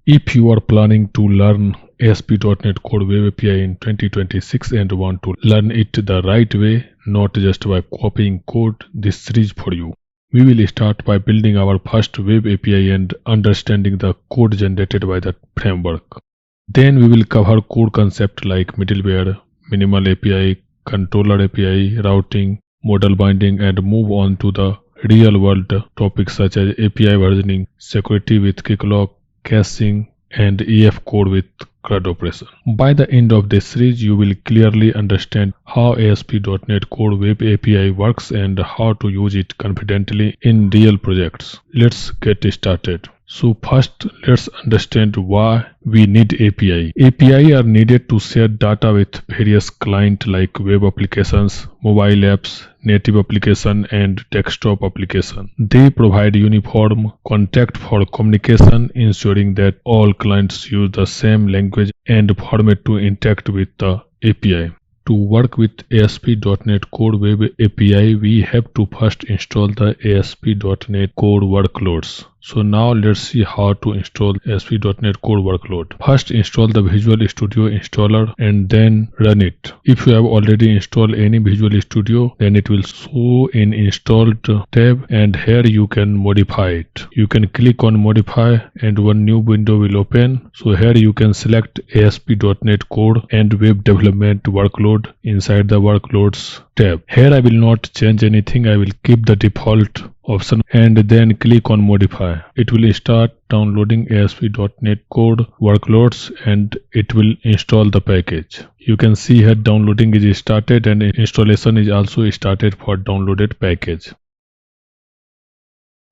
If you are planning to learn ASP.NET Core Web API in 2026 and want to learn it the right way, not just by copying code, this series for you. We will start by building our first web API and understanding the code generated by the framework. Then we will cover core concepts like middleware, minimal API, controller API, routing, model binding, and move on to the real world topics such as API versioning, security with Keycloak, caching, and EF code with CRUD operation. By the end of this series, you will clearly understand how ASP.NET Core Web API works and how to use it confidently in real projects. Let's get started. So first, let's understand why we need API. API are needed to share data with various clients like web applications, mobile apps, native application, and desktop application. They provide uniform contact for communication, ensuring that all clients use the same language and format to interact with the API. To work with ASP.NET Core Web API, we have to first install the ASP.NET Core workloads. So now let's see how to install ASP.NET Core workload. First, install the Visual Studio installer and then run it. If you have already installed any Visual Studio, then it will show in installed tab, and here you can modify it. You can click on modify and one new window will open. So here you can select ASP.NET Core and web development workload inside the workloads tab. Here I will not change anything. I will keep the default option and then click on modify. It will start downloading ASP.NET Core workloads and it will install the package. You can see here downloading is started and installation is also started for downloaded package.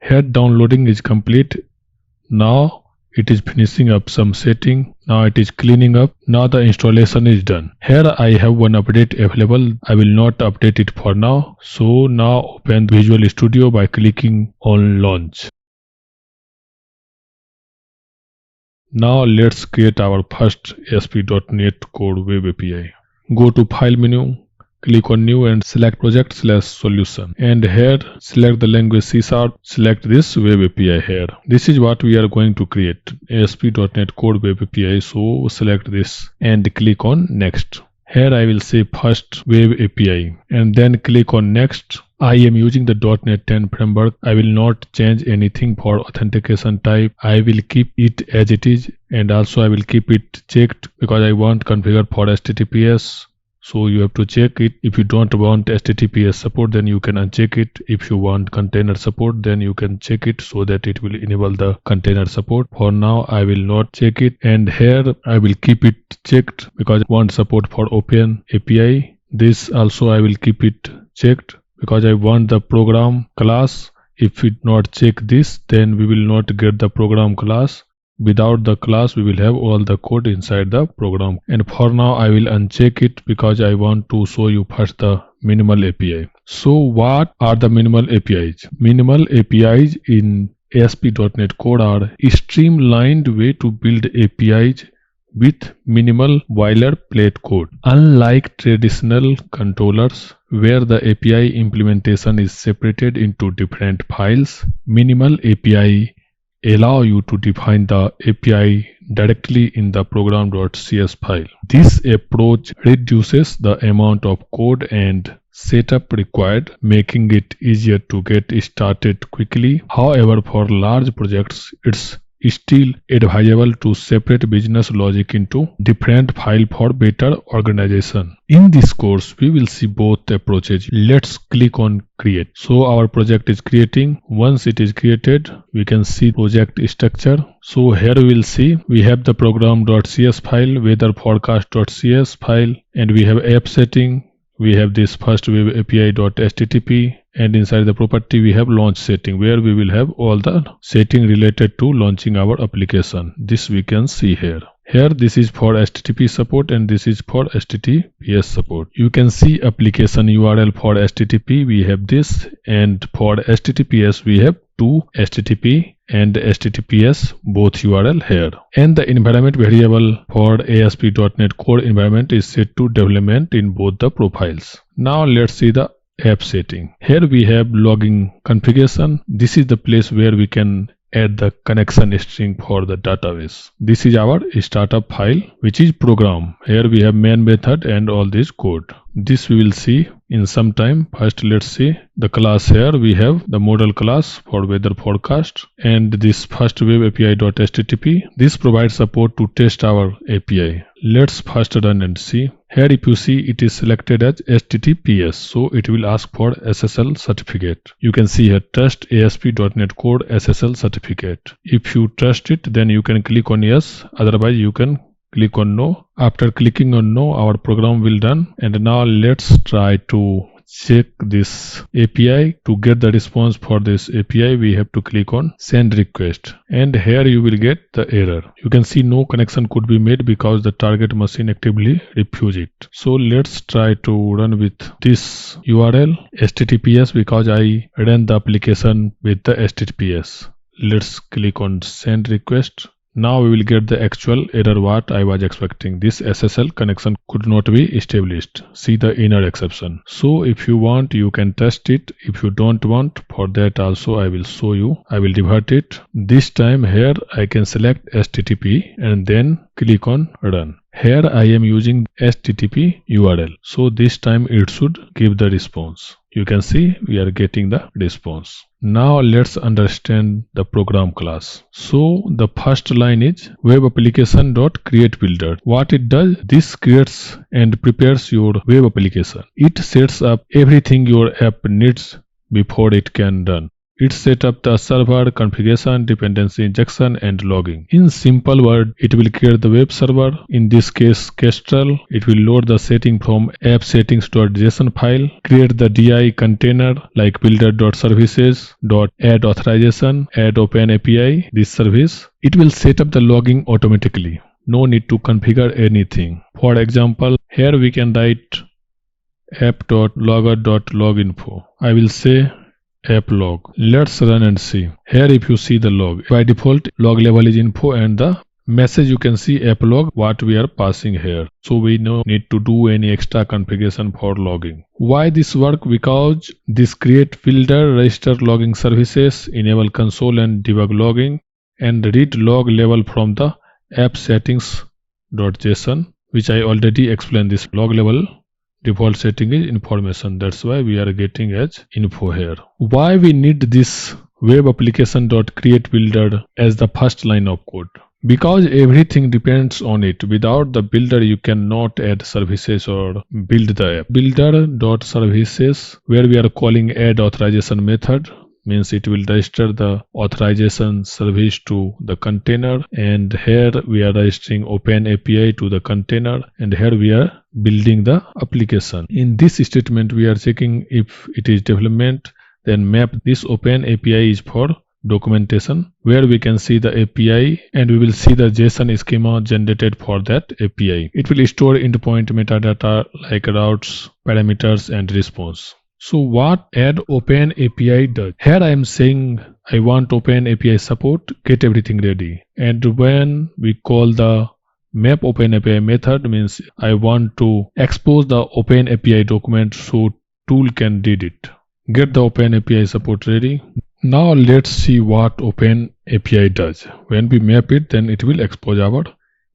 Here downloading is complete. Now it is finishing up some setting. Now it is cleaning up. Now the installation is done. Here I have one update available. I will not update it for now. So now open Visual Studio by clicking on launch. Now let's create our first ASP.NET Core Web API. Go to File menu, click on New and select Project/Solution. And here select the language C#. Select this Web API here. This is what we are going to create, ASP.NET Core Web API. So select this and click on Next. Here I will say first Web API and then click on Next. I am using the .NET 10 framework. I will not change anything for authentication type. I will keep it as it is, and also I will keep it checked because I want configure for HTTPS. So you have to check it. If you don't want HTTPS support, then you can uncheck it. If you want container support, then you can check it so that it will enable the container support. For now, I will not check it. And here I will keep it checked because I want support for Open API. This also I will keep it checked because I want the program class. If we not check this, then we will not get the program class. Without the class, we will have all the code inside the program. And for now, I will uncheck it because I want to show you first the minimal API. So what are the minimal APIs? Minimal APIs in ASP.NET Core are a streamlined way to build APIs with minimal boilerplate code. Unlike traditional controllers, where the API implementation is separated into different files, minimal API allow you to define the API directly in the program.cs file. This approach reduces the amount of code and setup required, making it easier to get started quickly. However, for large projects, it's still advisable to separate business logic into different files for better organization. In this course, we will see both approaches. Let's click on create. So our project is creating. Once it is created, we can see project structure. So here we will see we have the program.cs file, weather forecast.cs file, and we have app setting. We have this first web API.http, and inside the property we have launch setting, where we will have all the setting related to launching our application. This we can see here. Here this is for HTTP support and this is for HTTPS support. You can see application URL for HTTP, we have this, and for HTTPS we have two HTTP and HTTPS both URL here. And the environment variable for ASP.NET Core environment is set to development in both the profiles. Now let's see the app setting. Here we have logging configuration. This is the place where we can add the connection string for the database. This is our startup file, which is program. Here we have main method and all this code. This we will see in some time. First, let's see the class. Here we have the model class for weather forecast and this first web API.http. This provides support to test our API. Let's first run and see. Here if you see, it is selected as HTTPS, so it will ask for SSL certificate. You can see here trust ASP.NET Core SSL certificate. If you trust it, then you can click on yes, otherwise you can click on no. After clicking on no, our program will run. And now let's try to check this API. To get the response for this API, we have to click on send request, and here you will get the error. You can see no connection could be made because the target machine actively refused it. So let's try to run with this URL HTTPS because I ran the application with the HTTPS. Let's click on send request. Now we will get the actual error what I was expecting. This SSL connection could not be established. See the inner exception. So if you want, you can test it. If you don't want, for that also I will show you. I will revert it. This time here I can select HTTP and then click on run. Here I am using HTTP URL. So this time it should give the response. You can see we are getting the response. Now let's understand the program class. So the first line is web application.createBuilder. What it does, this creates and prepares your web application. It sets up everything your app needs before it can run. It sets up the server, configuration, dependency injection, and logging. In simple word, it will create the web server, in this case Kestrel. It will load the setting from app settings.json file, create the DI container like builder.services.add authorization, add open API, this service. It will set up the logging automatically. No need to configure anything. For example, here we can write app.logger.loginfo. I will say app log. Let's run and see. Here if you see the log, by default log level is info and the message you can see app log what we are passing here. So we no need to do any extra configuration for logging. Why this work? Because this create builder, register logging services, enable console and debug logging, and read log level from the app settings.json, which I already explained. This log level default setting is information. That's why we are getting as info here. Why we need this web application.createBuilder as the first line of code? Because everything depends on it. Without the builder, you cannot add services or build the app. Builder.services, where we are calling add authorization method, means it will register the authorization service to the container, and here we are registering open API to the container, and here we are building the application. In this statement we are checking if it is development, then map this open API is for documentation, where we can see the API and we will see the JSON schema generated for that API. It will store endpoint metadata like routes, parameters, and response. So what add open API does? Here I am saying I want open API support, get everything ready. And when we call the map open API method, means I want to expose the open API document so tool can read it. Get the open API support ready. Now let's see what open API does. When we map it, then it will expose our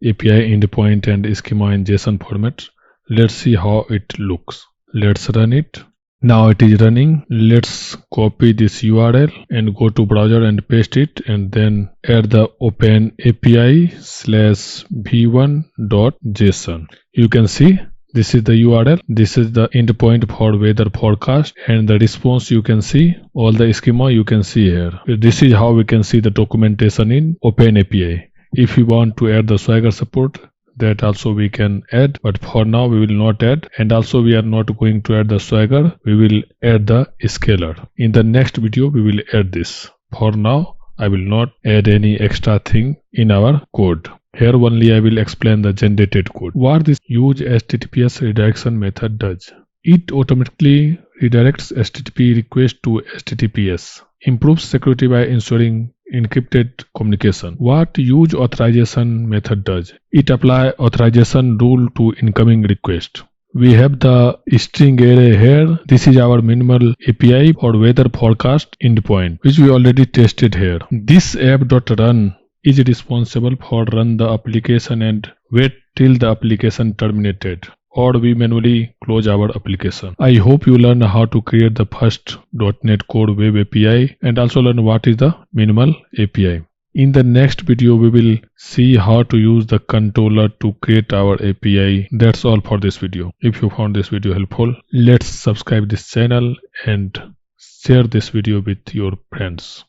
API endpoint and schema in JSON format. Let's see how it looks. Let's run it. Now it is running. Let's copy this URL and go to browser and paste it, and then add the open API/v1.json. You can see this is the URL. This is the endpoint for weather forecast, and the response you can see, all the schema you can see here. This is how we can see the documentation in open API. If you want to add the Swagger support, that also we can add, but for now we will not add, and also we are not going to add the Swagger. We will add the scalar. In the next video we will add this. For now I will not add any extra thing in our code. Here only I will explain the generated code. What this use HTTPS redirection method does. It automatically redirects HTTP request to HTTPS. Improves security by ensuring encrypted communication. What use authorization method does? It apply authorization rule to incoming request. We have the string array here. This is our minimal API for weather forecast endpoint, which we already tested here. This app.run is responsible for run the application and wait till the application terminated, or we manually close our application. I hope you learn how to create the first .NET Core Web API and also learn what is the minimal API. In the next video, we will see how to use the controller to create our API. That's all for this video. If you found this video helpful, let's subscribe this channel and share this video with your friends.